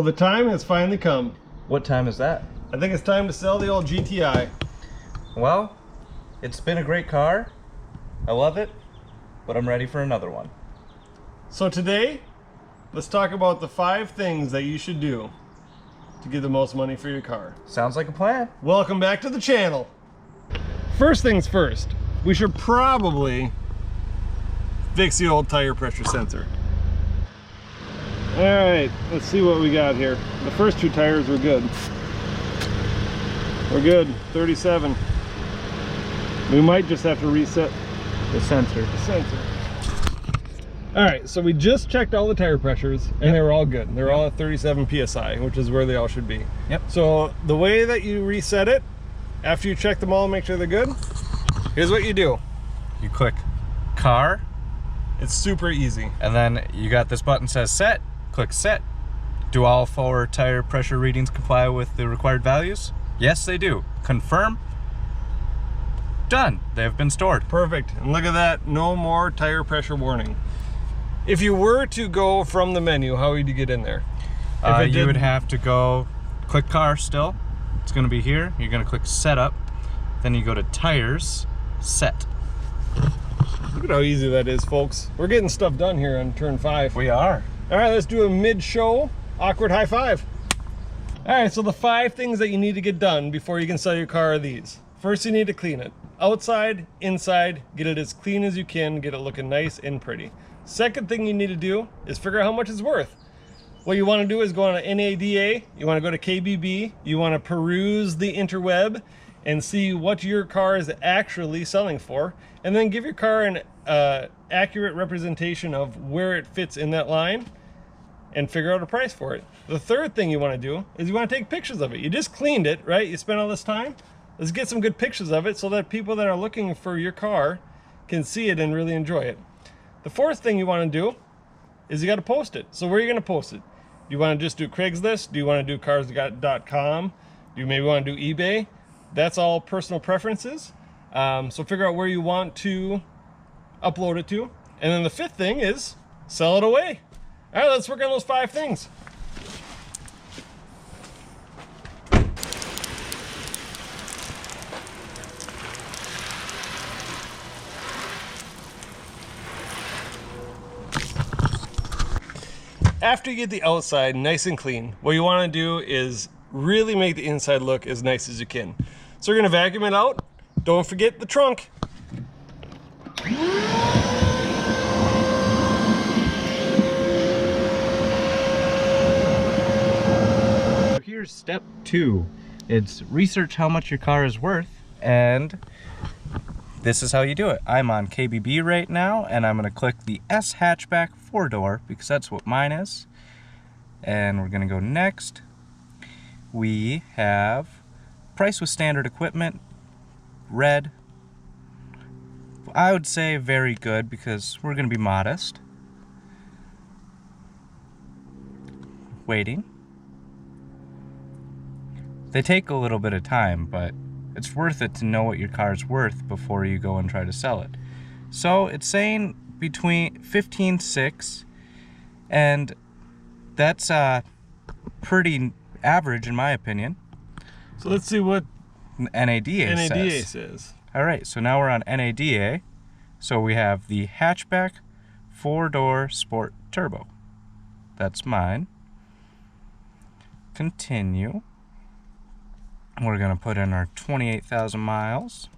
Well, the time has finally come. What time is that? I think it's time to sell the old GTI. Well, it's been a great car. I love it, but I'm ready for another one. So today, let's talk about the 5 things that you should do to get the most money for your car. Sounds like a plan. Welcome back to the channel. First things first, we should probably fix the old tire pressure sensor. All right, let's see what we got here. The first 2 tires were good. We're good, 37. We might just have to reset The sensor. All right, so we just checked all the tire pressures and they were all good. They're all at 37 PSI, which is where they all should be. Yep. So the way that you reset it, after you check them all and make sure they're good, here's what you do. You click car, It's super easy. and then you got this button says set. Click set. Do all 4 tire pressure readings comply with the required values? Yes, they do. Confirm. Done. They have been stored. Perfect. And look at that, no more tire pressure warning. If you were to go from the menu, how would you get in there? You would have to go click car still. It's going to be here. You're going to click setup. Then you go to tires, set. Look at how easy that is, folks. We're getting stuff done here on turn 5. We are. All right, let's do a mid-show awkward high five. All right, so the 5 things that you need to get done before you can sell your car are these. First, you need to clean it. Outside, inside, get it as clean as you can, get it looking nice and pretty. Second thing you need to do is figure out how much it's worth. What you want to do is go on an NADA, you want to go to KBB, you want to peruse the interweb and see what your car is actually selling for, and then give your car an accurate representation of where it fits in that line and figure out a price for it. The third thing you want to do is you want to take pictures of it. You just cleaned it, right? You spent all this time. Let's get some good pictures of it so that people that are looking for your car can see it and really enjoy it. The fourth thing you want to do is you got to post it. So where are you going to post it? Do you want to just do Craigslist? Do you want to do Cars.com? Do you maybe want to do eBay? That's all personal preferences. So figure out where you want to upload it to. And then the 5th thing is sell it away. All right, let's work on those 5 things. After you get the outside nice and clean, what you want to do is really make the inside look as nice as you can. So we're going to vacuum it out. Don't forget the trunk. So here's step 2. It's research how much your car is worth, and this is how you do it. I'm on KBB right now, and I'm going to click the S hatchback 4-door because that's what mine is. And we're going to go next. We have price with standard equipment, red. I would say very good because we're going to be modest. Waiting. They take a little bit of time, but it's worth it to know what your car's worth before you go and try to sell it. So it's saying between 15.6, and that's pretty average in my opinion. So let's see what NADA says. All right, so now we're on NADA. So we have the hatchback 4-door sport turbo. That's mine. Continue. We're gonna put in our 28,000 miles.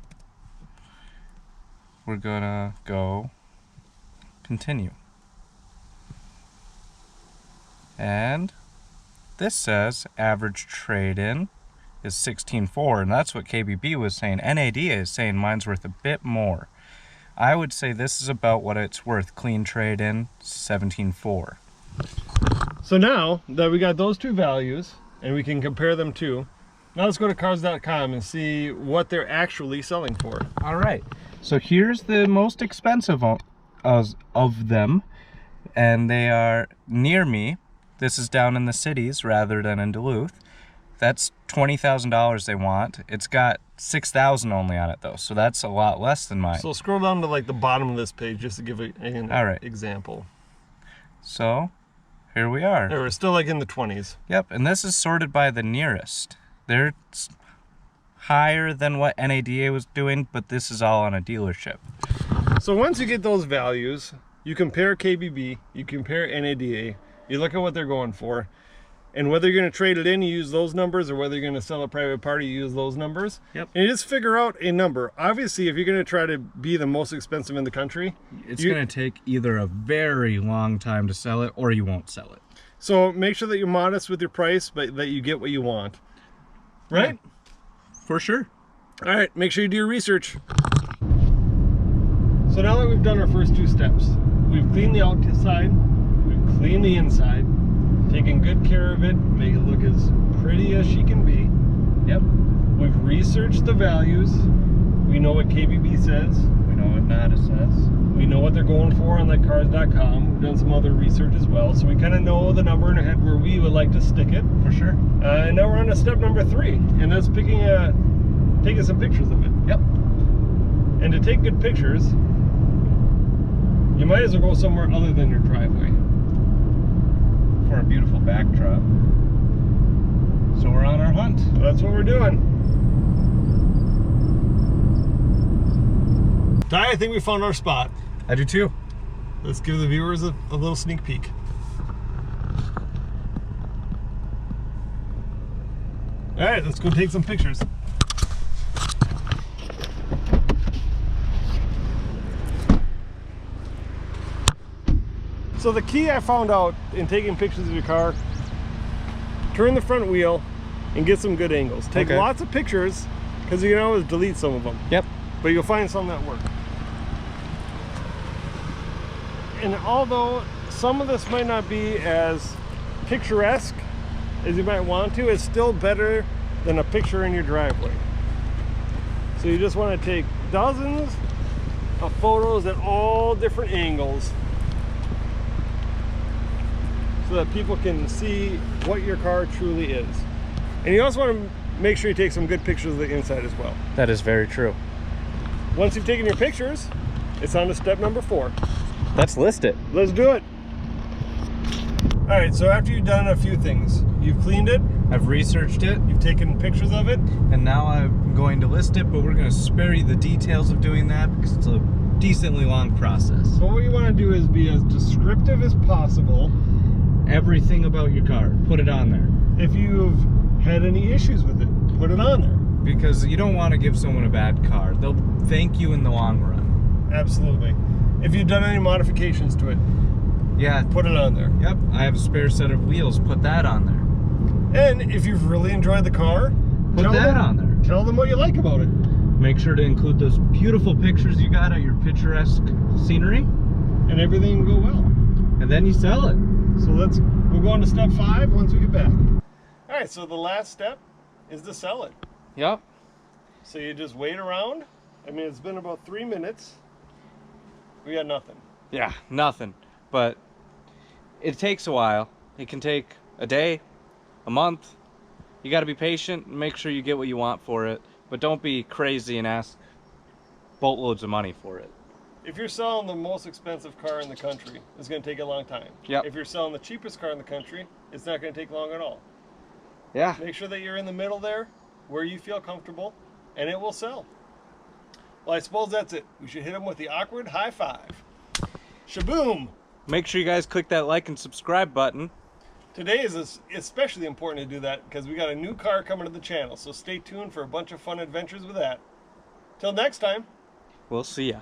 We're gonna go continue. And this says average trade-in is 16.4, and that's what KBB was saying. NADA is saying mine's worth a bit more. I would say this is about what it's worth. Clean trade-in, 17.4. So now that we got those 2 values and we can compare them to, now let's go to Cars.com and see what they're actually selling for. All right, so here's the most expensive of them, and they are near me. This is down in the cities rather than in Duluth. That's $20,000 they want. It's got 6,000 only on it though, so that's a lot less than mine. So scroll down to like the bottom of this page just to give an All right. example. So here we are. We're still like in the 20s. Yep, and this is sorted by the nearest. They're higher than what NADA was doing, but this is all on a dealership. So once you get those values, you compare KBB, you compare NADA, you look at what they're going for, and whether you're going to trade it in, you use those numbers, or whether you're going to sell a private party, you use those numbers. Yep. And you just figure out a number. Obviously, if you're going to try to be the most expensive in the country, it's going to take either a very long time to sell it, or you won't sell it. So make sure that you're modest with your price, but that you get what you want. Right? Yeah, for sure. All right, make sure you do your research. So now that we've done our first 2 steps, we've cleaned the outside, we've cleaned the inside, taken good care of it, make it look as pretty as she can be. Yep. We've researched the values. We know what KBB says. We know what NADA says. We know what they're going for on like Cars.com. We've done some other research as well, so we kind of know the number in our head where we would like to stick it. For sure. And now we're on to step number 3, and that's taking some pictures of it. Yep. And to take good pictures, you might as well go somewhere other than your driveway. For a beautiful backdrop. So we're on our hunt. So that's what we're doing. Ty, I think we found our spot. I do too. Let's give the viewers a little sneak peek. All right, let's go take some pictures. So the key I found out in taking pictures of your car, turn the front wheel and get some good angles. Take lots of pictures, because you can always delete some of them. Yep. But you'll find some that work. And although some of this might not be as picturesque as you might want to, it's still better than a picture in your driveway. So you just want to take dozens of photos at all different angles, so that people can see what your car truly is. And you also want to make sure you take some good pictures of the inside as well. That is very true. Once you've taken your pictures, it's on to step number 4. Let's list it. Let's do it. All right, so after you've done a few things, you've cleaned it, I've researched it, you've taken pictures of it, and now I'm going to list it, but we're going to spare you the details of doing that because it's a decently long process. so what you want to do is be as descriptive as possible. Everything about your car, put it on there. If you've had any issues with it, put it on there. Because you don't want to give someone a bad car. They'll thank you in the long run. Absolutely. If you've done any modifications to it, Yeah. put it on there. Yep. I have a spare set of wheels. Put that on there. And if you've really enjoyed the car, Put that on there. tell them what you like about it. Make sure to include those beautiful pictures you got of your picturesque scenery, And everything will go well. and then you sell it. So we'll go on to step 5 once we get back. All right, so the last step is to sell it. Yep. So you just wait around. I mean, it's been about 3 minutes. We got nothing. Yeah, nothing. But it takes a while. It can take a day, a month. You got to be patient and make sure you get what you want for it. But don't be crazy and ask boatloads of money for it. If you're selling the most expensive car in the country, it's going to take a long time. Yep. If you're selling the cheapest car in the country, it's not going to take long at all. Yeah. Make sure that you're in the middle there, where you feel comfortable, and it will sell. Well, I suppose that's it. We should hit them with the awkward high five. Shaboom! Make sure you guys click that like and subscribe button. Today is especially important to do that because we got a new car coming to the channel, so stay tuned for a bunch of fun adventures with that. Till next time. We'll see ya.